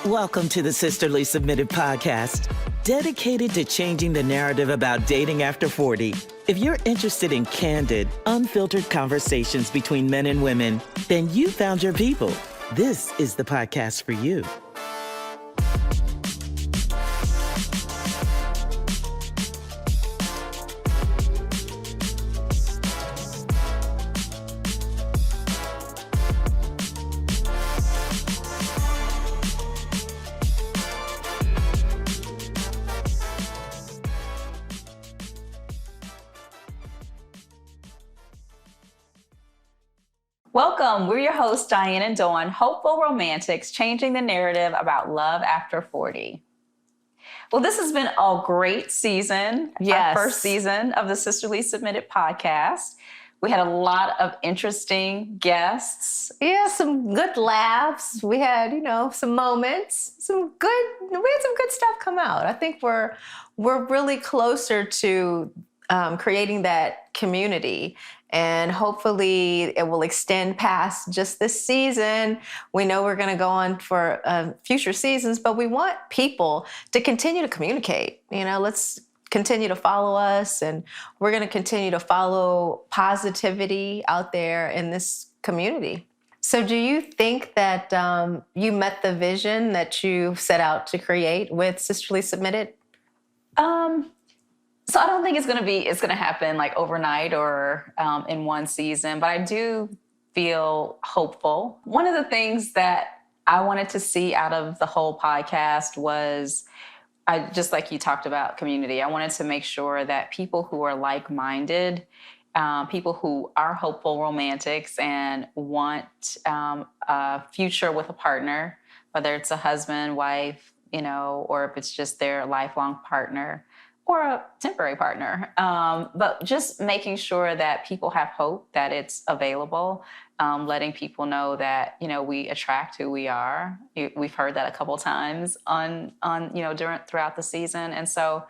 Welcome to the Sisterly Submitted podcast, dedicated to changing the narrative about dating after 40. If you're interested in candid, unfiltered conversations between men and women, then you found your people. This is the podcast for you. Welcome. We're your hosts, Diane and Dawn, hopeful romantics, changing the narrative about love after 40. Well, this has been a great season, Yes. Our first season of the Sisterly Submitted podcast. We had a lot of interesting guests. Yeah, some good laughs. We had, some moments, we had some good stuff come out. I think we're really closer to creating that community. And hopefully it will extend past just this season. We know we're going to go on for future seasons, but we want people to continue to communicate. Let's continue to follow us, and we're going to continue to follow positivity out there in this community. So do you think that you met the vision that you set out to create with Sisterly Submitted? So I don't think it's going to happen like overnight or in one season, but I do feel hopeful. One of the things that I wanted to see out of the whole podcast was, just like you talked about community, I wanted to make sure that people who are like-minded, people who are hopeful romantics and want a future with a partner, whether it's a husband, wife, or if it's just their lifelong partner, or a temporary partner, but just making sure that people have hope, that it's available, letting people know that, we attract who we are. We've heard that a couple times throughout the season. And so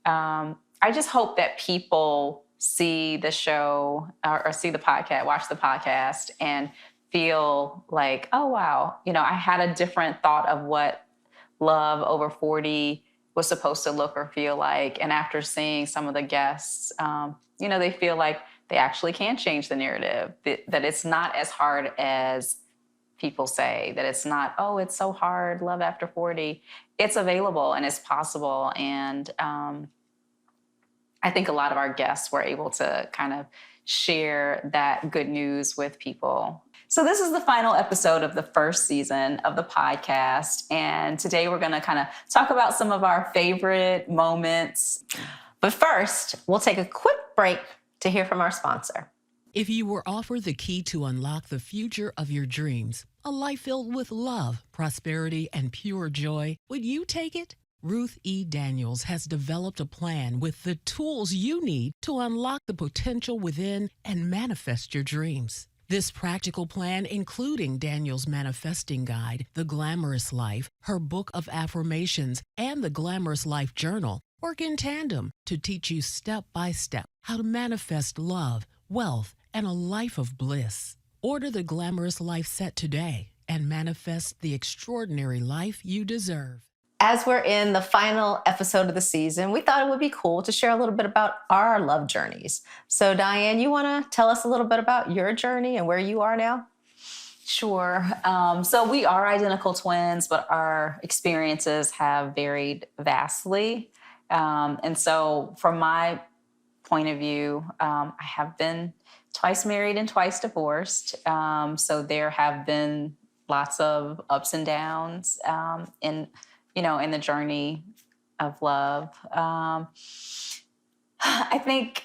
I just hope that people see the show or see the podcast, watch the podcast, and feel like, oh, wow, I had a different thought of what love over 40 was supposed to look or feel like. And after seeing some of the guests, they feel like they actually can change the narrative, that it's not as hard as people say, that it's not, oh, it's so hard, love after 40. It's available and it's possible. And I think a lot of our guests were able to kind of share that good news with people. So this is the final episode of the first season of the podcast. And today we're going to kind of talk about some of our favorite moments. But first, we'll take a quick break to hear from our sponsor. If you were offered the key to unlock the future of your dreams, a life filled with love, prosperity, and pure joy, would you take it? Ruth E. Daniels has developed a plan with the tools you need to unlock the potential within and manifest your dreams. This practical plan, including Daniel's Manifesting Guide, The Glamorous Life, her book of affirmations, and the Glamorous Life Journal, work in tandem to teach you step by step how to manifest love, wealth, and a life of bliss. Order the Glamorous Life set today and manifest the extraordinary life you deserve. As we're in the final episode of the season, we thought it would be cool to share a little bit about our love journeys. So Diane, you want to tell us a little bit about your journey and where you are now? Sure. So we are identical twins, but our experiences have varied vastly. And so from my point of view, I have been twice married and twice divorced. So there have been lots of ups and downs in the journey of love. I think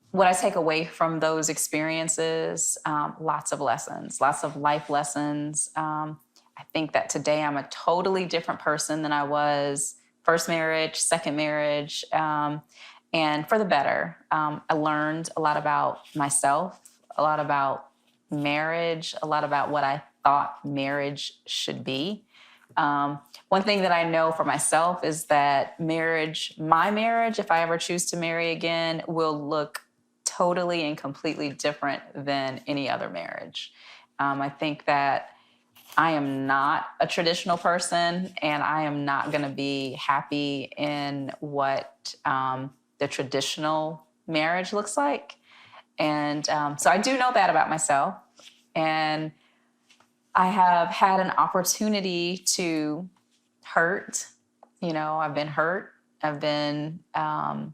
what I take away from those experiences, lots of lessons, lots of life lessons. I think that today I'm a totally different person than I was first marriage, second marriage, and for the better. I learned a lot about myself, a lot about marriage, a lot about what I thought marriage should be. One thing that I know for myself is that my marriage, if I ever choose to marry again, will look totally and completely different than any other marriage. I think that I am not a traditional person, and I am not going to be happy in what the traditional marriage looks like. And so I do know that about myself. And I have had an opportunity to hurt. I've been hurt. I've been on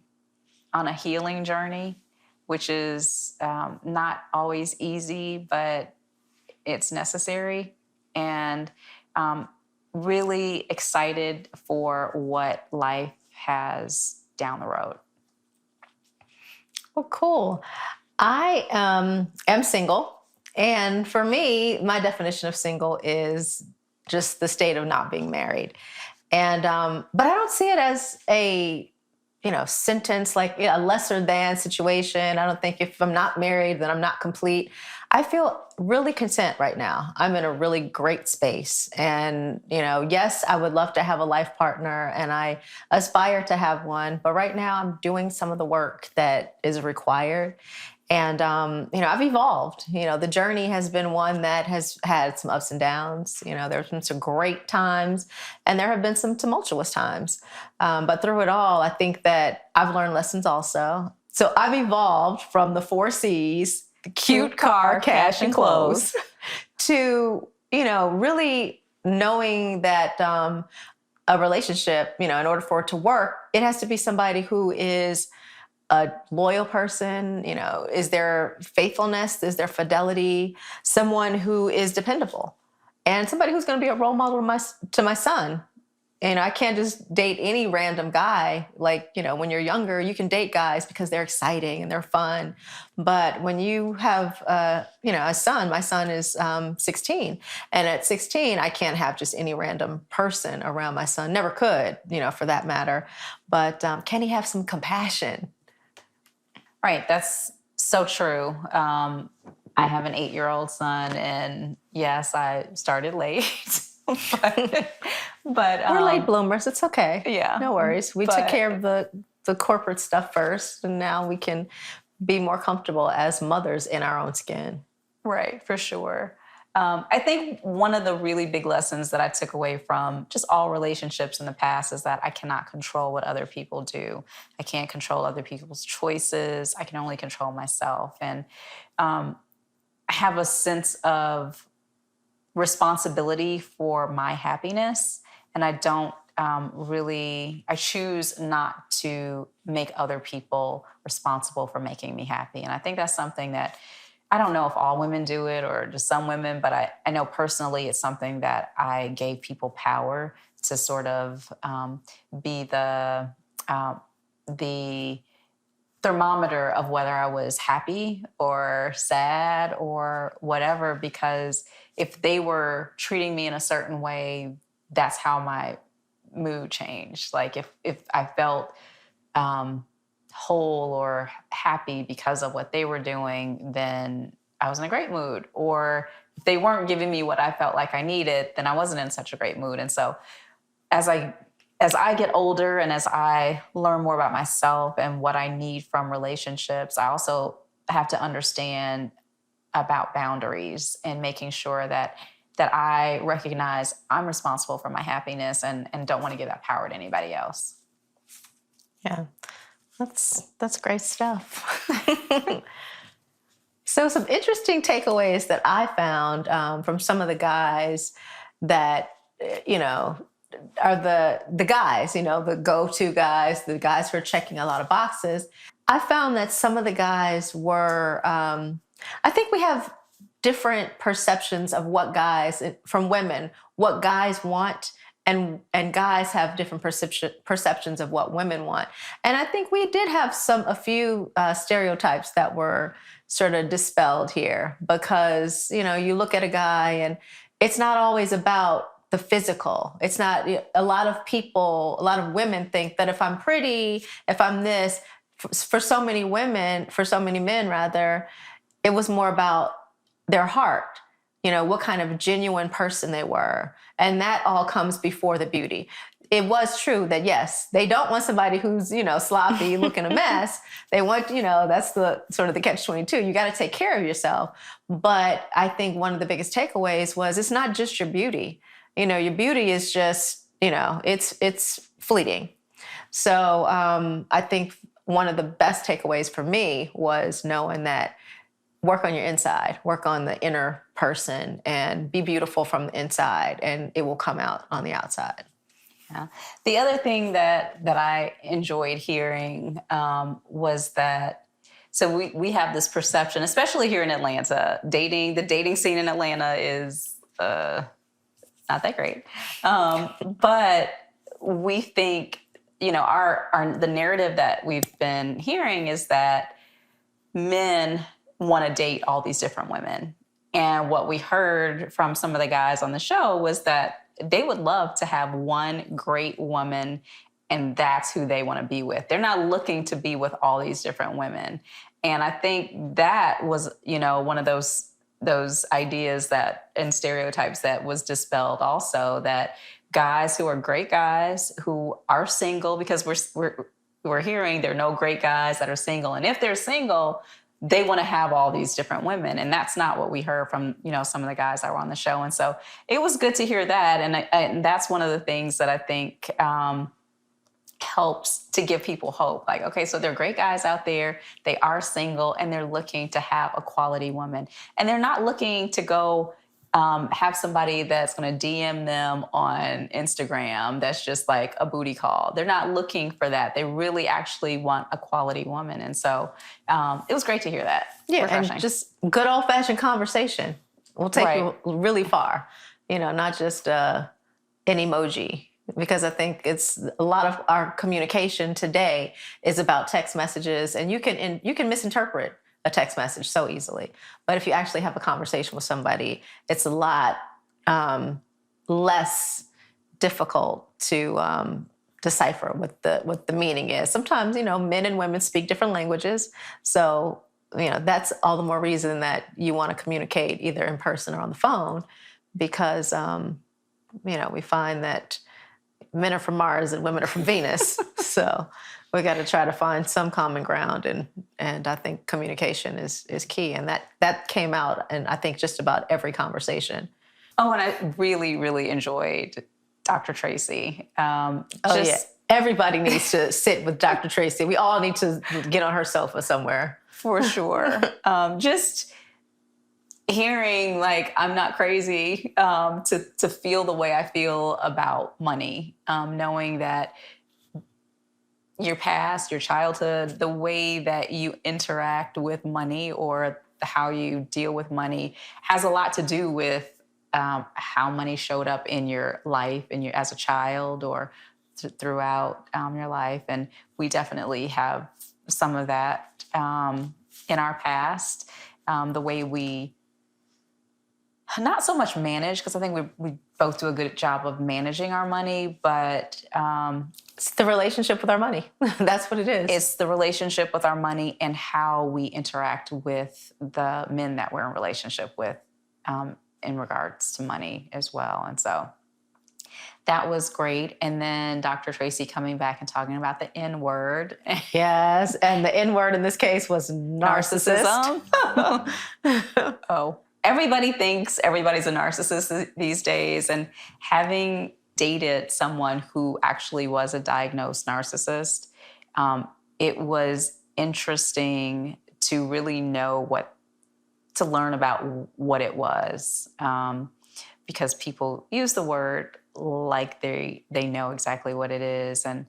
a healing journey, which is not always easy, but it's necessary. And really excited for what life has down the road. Well, cool. I am single. And for me, my definition of single is just the state of not being married. And but I don't see it as a sentence, like a lesser than situation. I don't think if I'm not married, then I'm not complete. I feel really content right now. I'm in a really great space. And, yes, I would love to have a life partner and I aspire to have one. But right now I'm doing some of the work that is required. And, I've evolved. The journey has been one that has had some ups and downs. There's been some great times and there have been some tumultuous times. But through it all, I think that I've learned lessons also. So I've evolved from the 4 C's, the cute car, cash, and clothes, to, really knowing that a relationship, in order for it to work, it has to be somebody who is a loyal person, is there faithfulness, is there fidelity, someone who is dependable, and somebody who's going to be a role model to my son. I can't just date any random guy. Like, when you're younger, you can date guys because they're exciting and they're fun. But when you have, a son, my son is 16. And at 16, I can't have just any random person around my son. Never could, for that matter. But can he have some compassion? Right. That's so true. I have an 8-year-old son, and yes, I started late. but we're late bloomers. It's okay. Yeah. No worries. We took care of the corporate stuff first, and now we can be more comfortable as mothers in our own skin. Right, for sure. I think one of the really big lessons that I took away from just all relationships in the past is that I cannot control what other people do. I can't control other people's choices. I can only control myself. And I have a sense of responsibility for my happiness. And I don't I choose not to make other people responsible for making me happy. And I think that's something that I don't know if all women do it or just some women, but I know personally it's something that I gave people power to sort of be the thermometer of whether I was happy or sad or whatever, because if they were treating me in a certain way, that's how my mood changed. Like if I felt whole or happy because of what they were doing, then I was in a great mood. Or if they weren't giving me what I felt like I needed, then I wasn't in such a great mood. And so as I get older and as I learn more about myself and what I need from relationships, I also have to understand about boundaries and making sure that I recognize I'm responsible for my happiness and don't want to give that power to anybody else. Yeah. That's great stuff. So some interesting takeaways that I found from some of the guys that, are the guys, the go-to guys, the guys who are checking a lot of boxes. I found that some of the guys were, I think we have different perceptions of what guys, from women, what guys want. And guys have different perceptions of what women want. And I think we did have a few stereotypes that were sort of dispelled here, because, you look at a guy and it's not always about the physical. It's not, a lot of women think that if I'm pretty, if I'm this, for so many men rather, it was more about their heart. What kind of genuine person they were. And that all comes before the beauty. it was true that yes, they don't want somebody who's, sloppy, looking a mess. They want, that's the sort of the catch-22. You got to take care of yourself. But I think one of the biggest takeaways was it's not just your beauty. Your beauty is just, it's fleeting. So I think one of the best takeaways for me was knowing that work on your inside, work on the inner person, and be beautiful from the inside, and it will come out on the outside. Yeah. The other thing that I enjoyed hearing was that, so we have this perception, especially here in Atlanta, the dating scene in Atlanta is not that great. But we think, the narrative that we've been hearing is that men want to date all these different women. And what we heard from some of the guys on the show was that they would love to have one great woman, and that's who they want to be with. They're not looking to be with all these different women. And I think that was, one of those ideas that and stereotypes that was dispelled also, that guys who are great guys who are single, because we're hearing there are no great guys that are single. And if they're single, they want to have all these different women. And that's not what we heard from, some of the guys that were on the show. And so it was good to hear that. And that's one of the things that I think helps to give people hope. Like, okay, so there are great guys out there. They are single and they're looking to have a quality woman. And they're not looking to go have somebody that's going to DM them on Instagram that's just like a booty call. They're not looking for that. They really actually want a quality woman. And so it was great to hear that. Yeah, Refreshing. and just good old-fashioned conversation will take you really far, not just an emoji. Because I think it's a lot of our communication today is about text messages, and you can misinterpret a text message so easily. But if you actually have a conversation with somebody, it's a lot less difficult to decipher what the meaning is. Sometimes, men and women speak different languages. So, that's all the more reason that you want to communicate either in person or on the phone, because, we find that men are from Mars and women are from Venus. So we got to try to find some common ground. And I think communication is key. And that came out in, I think, just about every conversation. Oh, and I really, really enjoyed Dr. Tracy. Yeah. Everybody needs to sit with Dr. Tracy. We all need to get on her sofa somewhere. For sure. Just hearing, like, I'm not crazy, to feel the way I feel about money, knowing that your past, your childhood, the way that you interact with money or how you deal with money has a lot to do with how money showed up in your life as a child or throughout your life. And we definitely have some of that in our past, the way we not so much manage, because I think we both do a good job of managing our money, but it's the relationship with our money. That's what it is. It's the relationship with our money and how we interact with the men that we're in relationship with in regards to money as well. And so that was great. And then Dr. Tracy coming back and talking about the N word. Yes, and the N word in this case was narcissism. Oh. Everybody thinks everybody's a narcissist these days, and having dated someone who actually was a diagnosed narcissist, it was interesting to really to learn about what it was, because people use the word like they know exactly what it is, and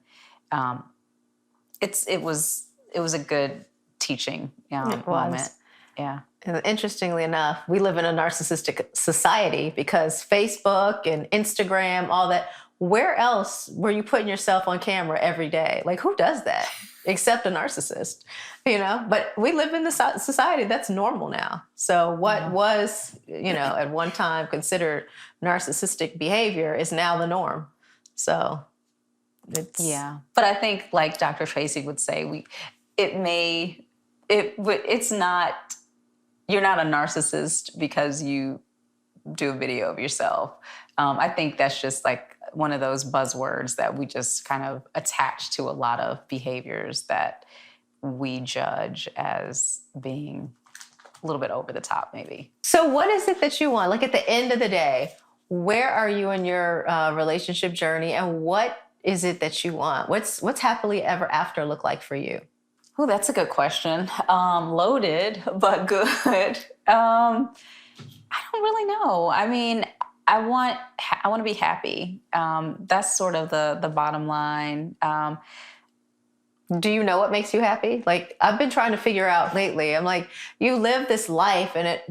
it was a good teaching moment. Yeah. And interestingly enough, we live in a narcissistic society because Facebook and Instagram, all that, where else were you putting yourself on camera every day? Like, who does that except a narcissist, But we live in the society that's normal now. So what was, at one time considered narcissistic behavior is now the norm. So it's... Yeah. But I think, like Dr. Tracy would say, it's not... You're not a narcissist because you do a video of yourself. I think that's just like one of those buzzwords that we just kind of attach to a lot of behaviors that we judge as being a little bit over the top, maybe. So what is it that you want? Like at the end of the day, where are you in your relationship journey, and what is it that you want? What's happily ever after look like for you? Oh, that's a good question. Loaded, but good. I don't really know. I mean, I want to be happy. That's sort of the bottom line. Do you know what makes you happy? Like, I've been trying to figure out lately. I'm like, you live this life, and at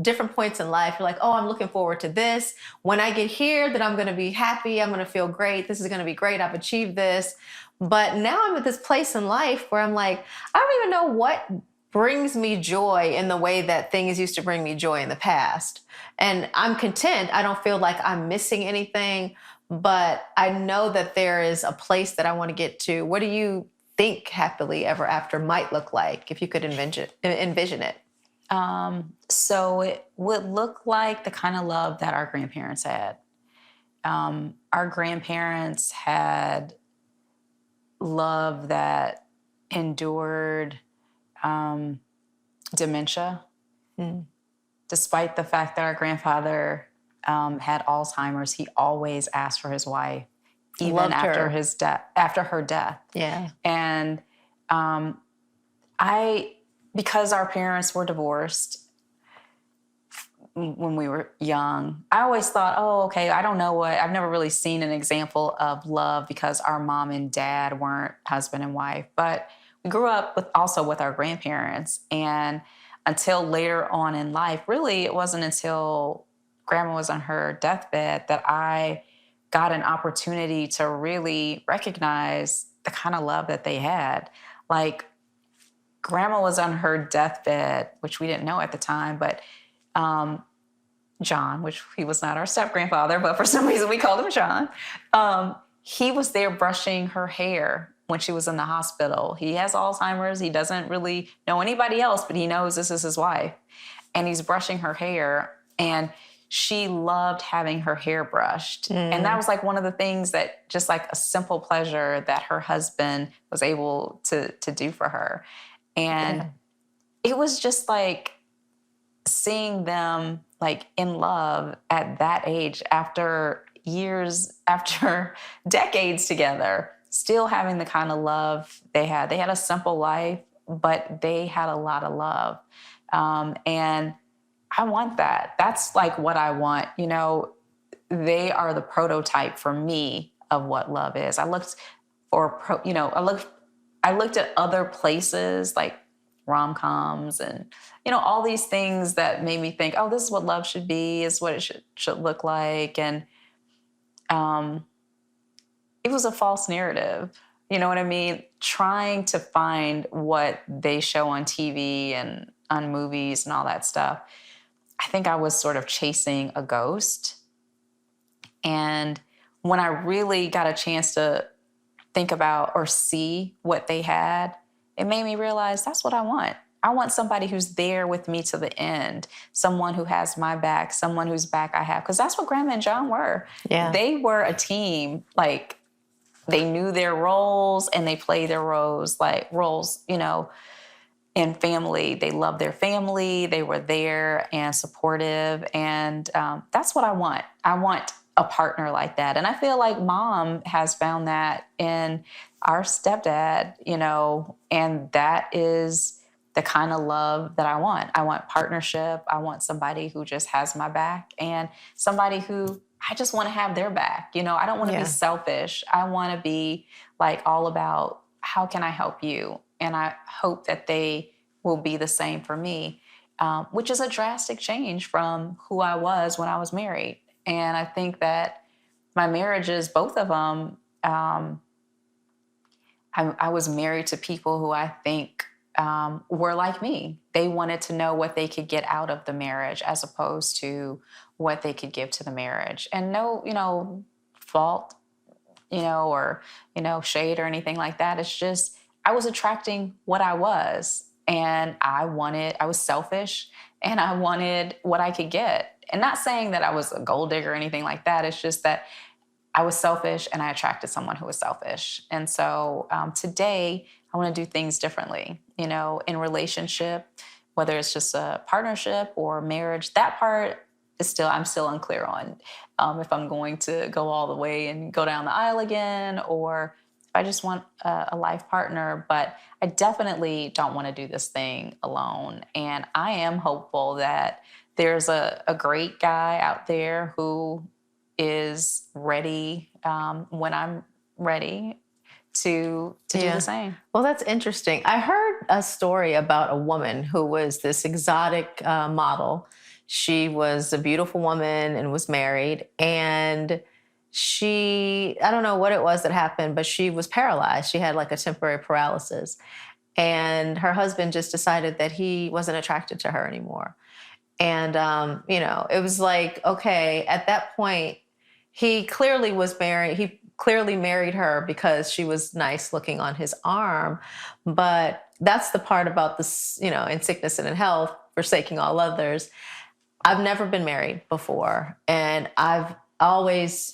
different points in life, you're like, oh, I'm looking forward to this. When I get here, then I'm going to be happy. I'm going to feel great. This is going to be great. I've achieved this. But now I'm at this place in life where I'm like, I don't even know what brings me joy in the way that things used to bring me joy in the past. And I'm content. I don't feel like I'm missing anything, but I know that there is a place that I want to get to. What do you think happily ever after might look like if you could envision it? So it would look like the kind of love that our grandparents had. Our grandparents had love that endured dementia. Despite the fact that our grandfather had Alzheimer's, he always asked for his wife, even after her death. Yeah. And because our parents were divorced when we were young, I always thought, oh, okay, I've never really seen an example of love because our mom and dad weren't husband and wife. But we grew up with our grandparents. And until later on in life, really, it wasn't until Grandma was on her deathbed that I got an opportunity to really recognize the kind of love that they had. Like, Grandma was on her deathbed, which we didn't know at the time, but John, which he was not our step-grandfather, but for some reason we called him John, he was there brushing her hair when she was in the hospital. He has Alzheimer's. He doesn't really know anybody else, but he knows this is his wife. And he's brushing her hair, and she loved having her hair brushed. And that was like one of the things that just like a simple pleasure that her husband was able to do for her. And it was just like seeing them like in love at that age after decades together, still having the kind of love they had. They had a simple life, but they had a lot of love. And I want that. That's like what I want. They are the prototype for me of what love is. I looked at other places like rom-coms and, all these things that made me think, oh, this is what love should be, is what it should look like. And it was a false narrative. You know what I mean? Trying to find what they show on TV and on movies and all that stuff. I think I was sort of chasing a ghost. And when I really got a chance to think about or see what they had, it made me realize that's what I want. I want somebody who's there with me to the end, someone who has my back, someone whose back I have, because that's what Grandma and John were. Yeah. They were a team. Like, they knew their roles and they played their roles, in family. They loved their family. They were there and supportive. And that's what I want. I want a partner like that. And I feel like Mom has found that in our stepdad, and that is the kind of love that I want. I want partnership. I want somebody who just has my back and somebody who I just want to have their back. I don't want to be selfish. I want to be like all about how can I help you? And I hope that they will be the same for me, which is a drastic change from who I was when I was married. And I think that my marriages, both of them, I was married to people who I think were like me. They wanted to know what they could get out of the marriage as opposed to what they could give to the marriage. And no, fault, or, shade or anything like that. It's just, I was attracting what I was, and I was selfish, and I wanted what I could get. And not saying that I was a gold digger or anything like that. It's just that I was selfish and I attracted someone who was selfish. And so today I want to do things differently, in relationship, whether it's just a partnership or marriage. That part is I'm still unclear on if I'm going to go all the way and go down the aisle again, or if I just want a life partner. But I definitely don't want to do this thing alone. And I am hopeful that there's a great guy out there who is ready when I'm ready to do the same. Well, that's interesting. I heard a story about a woman who was this exotic model. She was a beautiful woman and was married, and I don't know what it was that happened, but she was paralyzed. She had like a temporary paralysis, and her husband just decided that he wasn't attracted to her anymore. And, it was like, okay, at that point, he clearly was married. He clearly married her because she was nice looking on his arm. But that's the part about this, in sickness and in health, forsaking all others. I've never been married before. And I've always,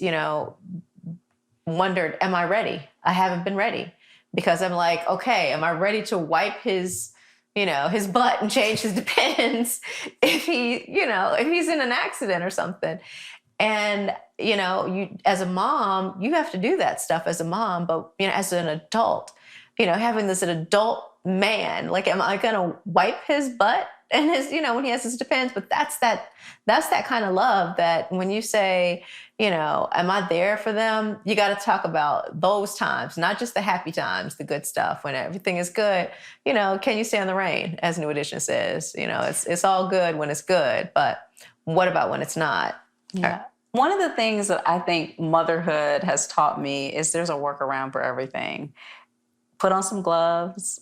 wondered, am I ready? I haven't been ready because I'm like, okay, am I ready to wipe his butt and change his depends if he's in an accident or something. And, you, as a mom, you have to do that stuff as a mom, but, as an adult, having this an adult man, like, am I going to wipe his butt and his, when he has his depends? But that's that kind of love that when you say, am I there for them? You got to talk about those times, not just the happy times, the good stuff when everything is good. Can you stand the rain? As New Edition says, it's all good when it's good, but what about when it's not? Yeah. One of the things that I think motherhood has taught me is there's a workaround for everything. Put on some gloves,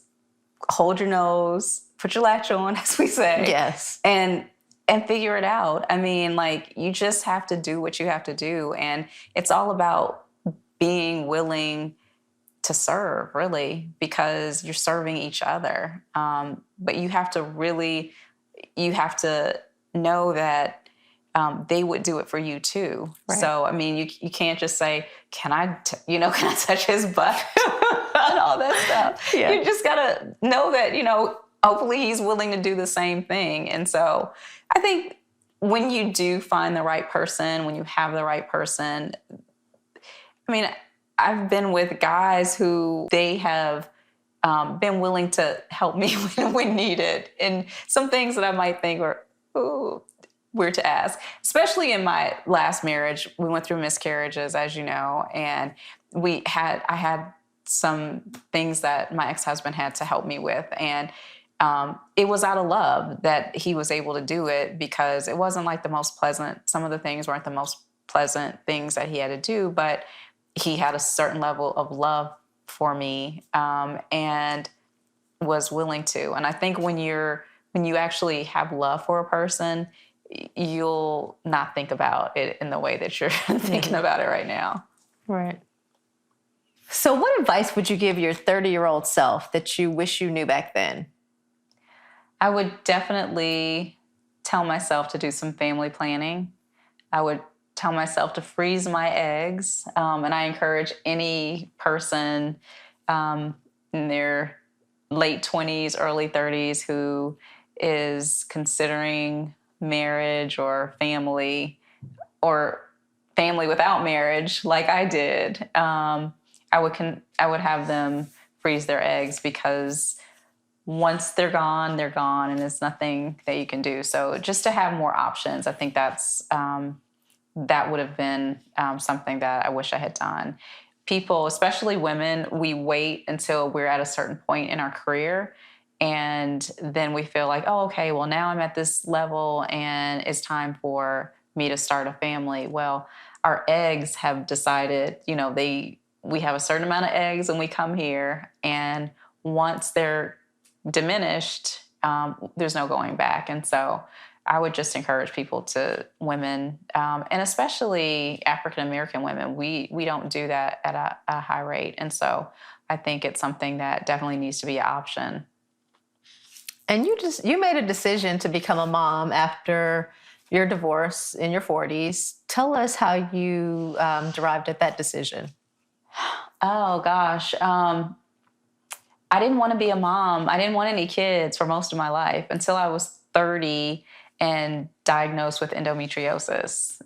hold your nose, put your latch on, as we say. Yes. And figure it out. I mean, you just have to do what you have to do. And it's all about being willing to serve, really, because you're serving each other. But you have to know that they would do it for you too. Right. So, I mean, you can't just say, can I touch his butt and all that stuff. Yeah. You just gotta know that, hopefully he's willing to do the same thing. And so I think when you do find the right person, when you have the right person, I mean, I've been with guys who they have been willing to help me when needed. And some things that I might think were, weird to ask, especially in my last marriage. We went through miscarriages, as you know, and I had some things that my ex-husband had to help me with. And it was out of love that he was able to do it, because it wasn't like the most pleasant. Some of the things weren't the most pleasant things that he had to do, but he had a certain level of love for me, and was willing to. And I think when you actually have love for a person, you'll not think about it in the way that you're thinking about it right now. Right. So what advice would you give your 30-year-old self that you wish you knew back then? I would definitely tell myself to do some family planning. I would tell myself to freeze my eggs. And I encourage any person in their late 20s, early 30s who is considering marriage or family without marriage, like I did, I would have them freeze their eggs, because once they're gone, and there's nothing that you can do. So just to have more options, I think that would have been something that I wish I had done. People, especially women, we wait until we're at a certain point in our career, and then we feel like, oh, okay, well, now I'm at this level and it's time for me to start a family. Well, our eggs have decided, we have a certain amount of eggs when we come here, and once they're diminished, there's no going back. And so I would just encourage women, and especially African-American women, we don't do that at a high rate. And so I think it's something that definitely needs to be an option. And you made a decision to become a mom after your divorce in your 40s. Tell us how you derived at that decision. Oh gosh. I didn't want to be a mom. I didn't want any kids for most of my life until I was 30 and diagnosed with endometriosis.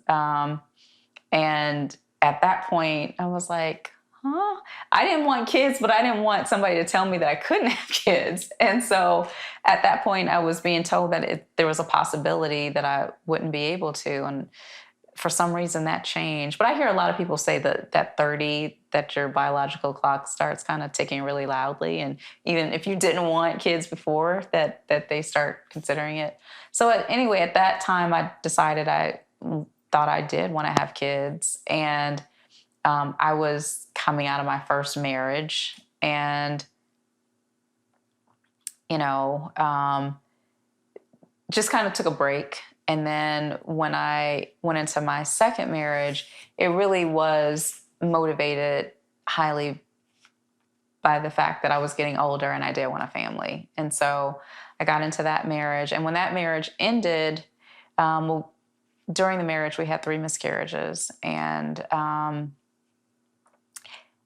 And at that point, I was like, huh? I didn't want kids, but I didn't want somebody to tell me that I couldn't have kids. And so at that point, I was being told that there was a possibility that I wouldn't be able to. And for some reason that changed. But I hear a lot of people say that 30, that your biological clock starts kind of ticking really loudly. And even if you didn't want kids before, that they start considering it. So anyway, at that time, I decided I thought I did want to have kids. And I was coming out of my first marriage and, just kind of took a break. And then when I went into my second marriage, it really was motivated highly by the fact that I was getting older and I did want a family. And so I got into that marriage. And when that marriage ended, during the marriage, we had 3 miscarriages. And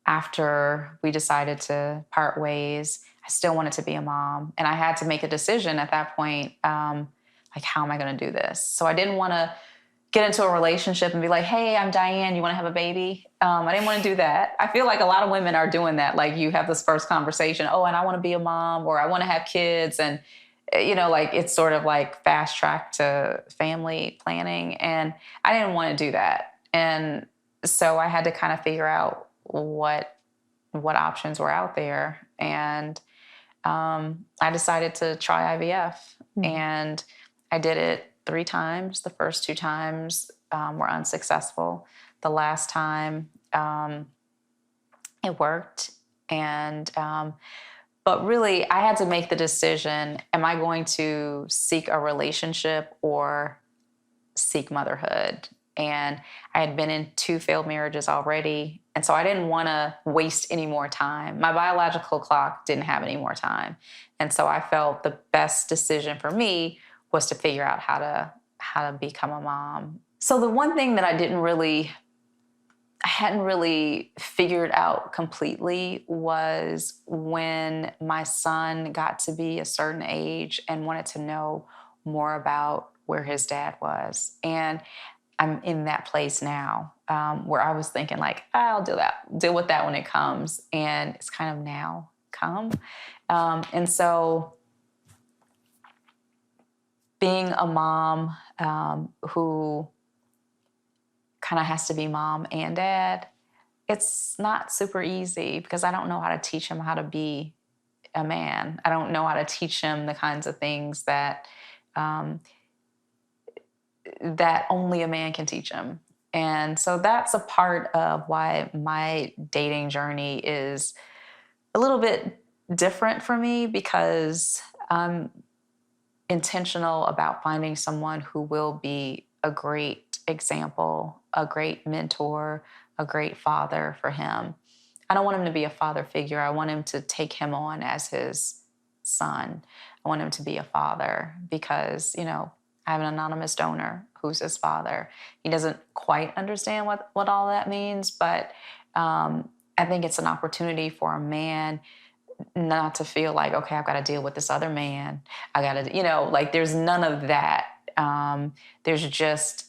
after we decided to part ways, I still wanted to be a mom. And I had to make a decision at that point, like, how am I going to do this? So I didn't want to get into a relationship and be like, hey, I'm Diane, you want to have a baby? I didn't want to do that. I feel like a lot of women are doing that. Like, you have this first conversation, oh, and I want to be a mom, or I want to have kids. And, like, it's sort of like fast track to family planning. And I didn't want to do that. And so I had to kind of figure out what options were out there. And I decided to try IVF. Mm-hmm. And I did it 3 times. The first 2 times were unsuccessful. The last time it worked. And but really, I had to make the decision, am I going to seek a relationship or seek motherhood? And I had been in 2 failed marriages already. And so I didn't want to waste any more time. My biological clock didn't have any more time. And so I felt the best decision for me was to figure out how to become a mom. So the one thing that I hadn't really figured out completely was when my son got to be a certain age and wanted to know more about where his dad was. And I'm in that place now where I was thinking, like, I'll deal with that when it comes. And it's kind of now come. And so being a mom who kind of has to be mom and dad, it's not super easy because I don't know how to teach him how to be a man. I don't know how to teach him the kinds of things that that only a man can teach him. And so that's a part of why my dating journey is a little bit different for me, because I'm intentional about finding someone who will be a great example, a great mentor, a great father for him. I don't want him to be a father figure. I want him to take him on as his son. I want him to be a father because, I have an anonymous donor who's his father. He doesn't quite understand what all that means, but I think it's an opportunity for a man not to feel like, okay, I've got to deal with this other man. I got to, there's none of that. There's just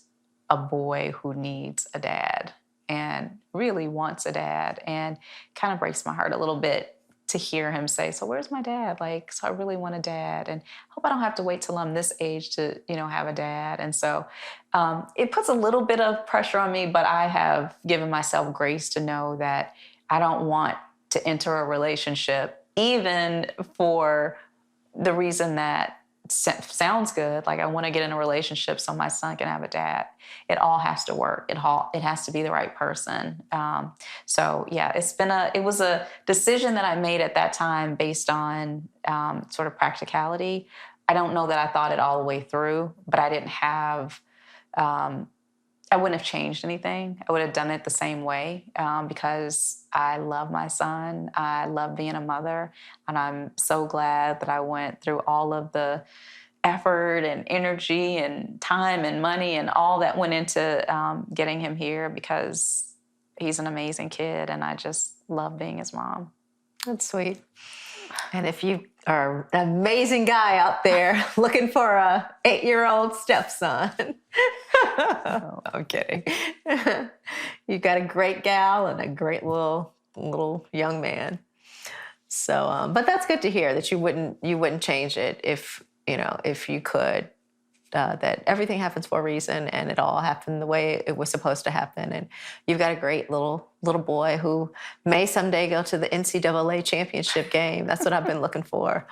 a boy who needs a dad and really wants a dad, and kind of breaks my heart a little bit to hear him say, so where's my dad? So I really want a dad, and I hope I don't have to wait till I'm this age to, have a dad. And so it puts a little bit of pressure on me, but I have given myself grace to know that I don't want to enter a relationship, even for the reason that sounds good. Like, I want to get in a relationship so my son can have a dad. It all has to work. It has to be the right person. So yeah, it was a decision that I made at that time based on sort of practicality. I don't know that I thought it all the way through, but I didn't have, I wouldn't have changed anything. I would have done it the same way because I love my son. I love being a mother. And I'm so glad that I went through all of the effort and energy and time and money and all that went into getting him here, because he's an amazing kid and I just love being his mom. That's sweet. And if you are an amazing guy out there looking for a 8-year-old stepson, I'm kidding. You got a great gal and a great little young man. So, but that's good to hear that you wouldn't change it if you could. That everything happens for a reason, and it all happened the way it was supposed to happen. And you've got a great little boy who may someday go to the NCAA championship game. That's what I've been looking for.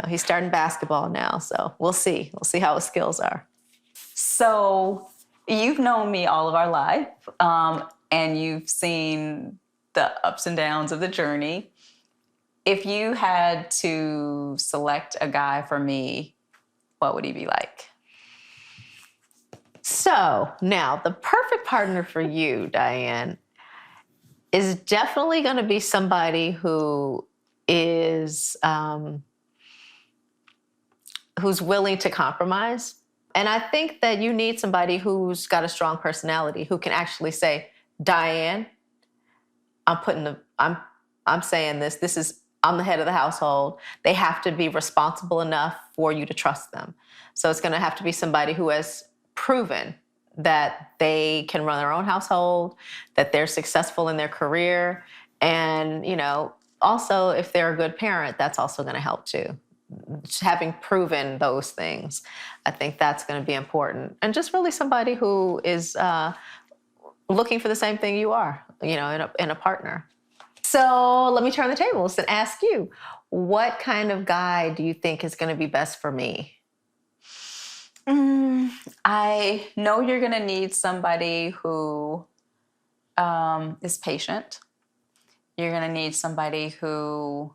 He's starting basketball now, so we'll see. We'll see how his skills are. So you've known me all of our life, and you've seen the ups and downs of the journey. If you had to select a guy for me, what would he be like? So now the perfect partner for you, Diane, is definitely going to be somebody who is who's willing to compromise. And I think that you need somebody who's got a strong personality, who can actually say, Diane, I'm saying this. I'm the head of the household. They have to be responsible enough for you to trust them. So it's going to have to be somebody who has proven that they can run their own household, that they're successful in their career. And, also if they're a good parent, that's also going to help too. Having proven those things, I think that's going to be important. And just really somebody who is looking for the same thing you are, in a partner. So let me turn the tables and ask you, what kind of guy do you think is going to be best for me? I know you're going to need somebody who is patient. You're going to need somebody who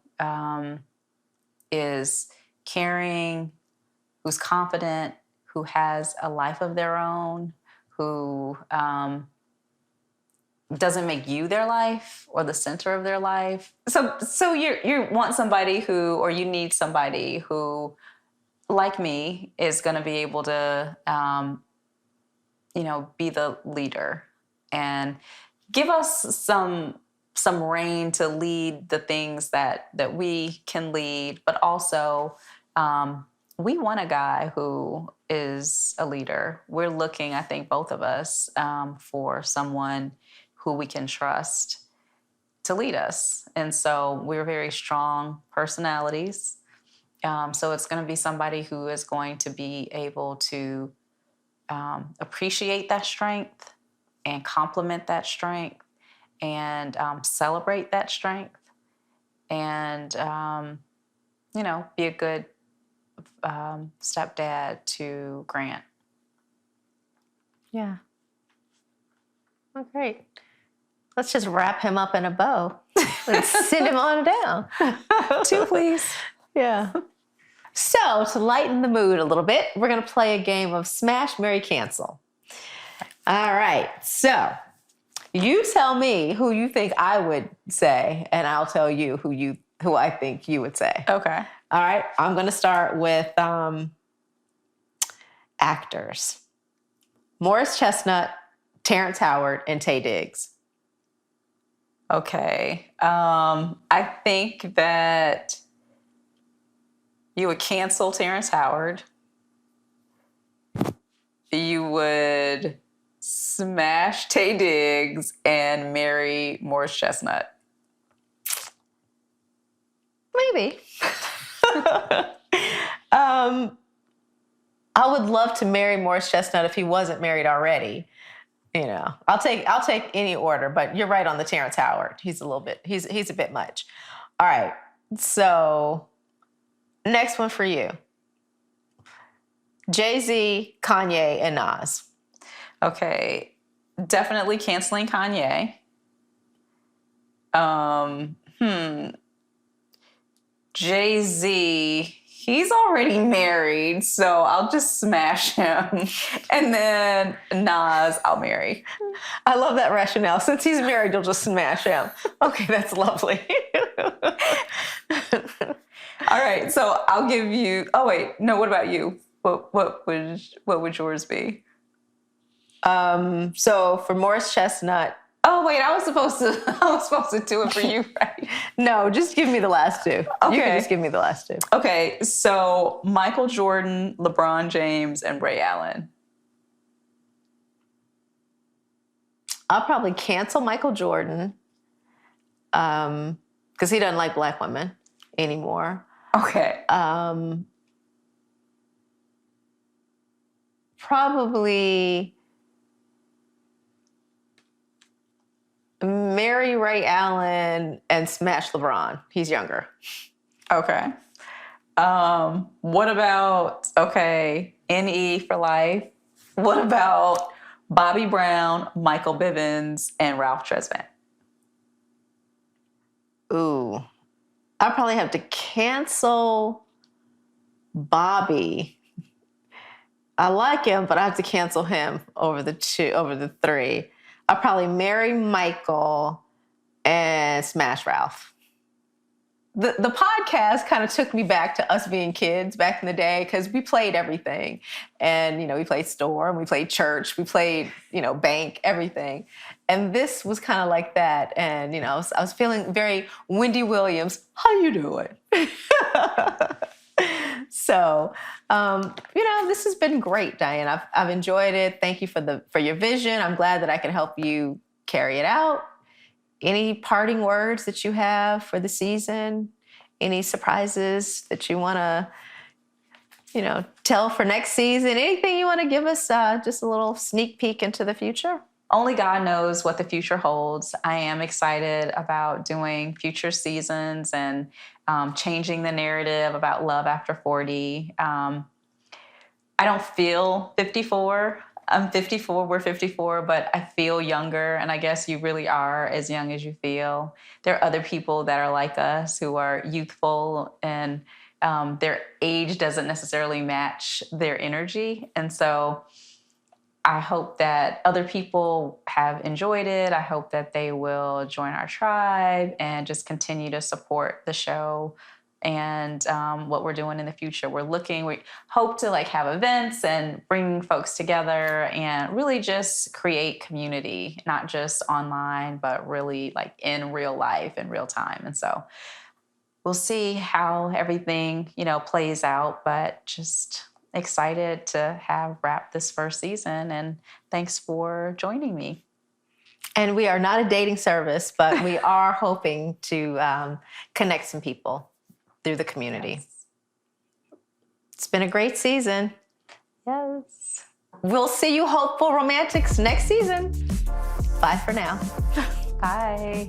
is caring, who's confident, who has a life of their own, who doesn't make you their life or the center of their life. So you want somebody or you need somebody who, like me, is going to be able to, be the leader and give us some reign to lead the things that we can lead, but also we want a guy who is a leader. We're looking, I think, both of us, for someone who we can trust to lead us. And so we're very strong personalities. So it's going to be somebody who is going to be able to appreciate that strength and complement that strength and celebrate that strength and, be a good stepdad to Grant. Yeah. Oh, great. Let's just wrap him up in a bow and send him on down. 2, please. Yeah. So to lighten the mood a little bit, we're going to play a game of Smash, Marry, Cancel. All right. So you tell me who you think I would say, and I'll tell you who I think you would say. Okay. All right. I'm going to start with actors. Morris Chestnut, Terrence Howard, and Taye Diggs. Okay. I think that you would cancel Terrence Howard. You would smash Taye Diggs and marry Morris Chestnut. Maybe. I would love to marry Morris Chestnut if he wasn't married already. I'll take any order, but you're right on the Terrence Howard. He's a bit much. All right. So next one for you. Jay-Z, Kanye, and Nas. Okay. Definitely canceling Kanye. Jay-Z, he's already married, so I'll just smash him. And then Nas, I'll marry. I love that rationale. Since he's married, you'll just smash him. Okay, that's lovely. All right, so I'll give you. Oh wait, no. What about you? What would yours be? So for Morris Chestnut. Oh wait, I was supposed to do it for you, right? No, just give me the last two. Okay. You can just give me the last two. Okay, so Michael Jordan, LeBron James, and Ray Allen. I'll probably cancel Michael Jordan because he doesn't like black women anymore. Okay. Probably marry Ray Allen and smash LeBron. He's younger. Okay. What about, NE for life? What about Bobby Brown, Michael Bivins, and Ralph Tresvant? Ooh. I probably have to cancel Bobby. I like him, but I have to cancel him over the three. I'll probably marry Michael and smash Ralph. The podcast kind of took me back to us being kids back in the day because we played everything. And, we played store, and we played church, we played, bank, everything. And this was kind of like that. And, I was feeling very Wendy Williams, how you doing? So, this has been great, Diane. I've enjoyed it. Thank you for your vision. I'm glad that I can help you carry it out. Any parting words that you have for the season? Any surprises that you want to, tell for next season? Anything you want to give us just a little sneak peek into the future? Only God knows what the future holds. I am excited about doing future seasons and changing the narrative about love after 40. I don't feel 54. I'm 54, we're 54, but I feel younger, and I guess you really are as young as you feel. There are other people that are like us who are youthful, and their age doesn't necessarily match their energy. And so I hope that other people have enjoyed it. I hope that they will join our tribe and just continue to support the show and what we're doing in the future. We hope to have events and bring folks together and really just create community, not just online, but really in real life, in real time. And so we'll see how everything, plays out, but just excited to have wrapped this first season. And thanks for joining me. And we are not a dating service, but we are hoping to connect some people through the community. Yes. It's been a great season. Yes. We'll see you hopeful romantics next season. Bye for now. Bye.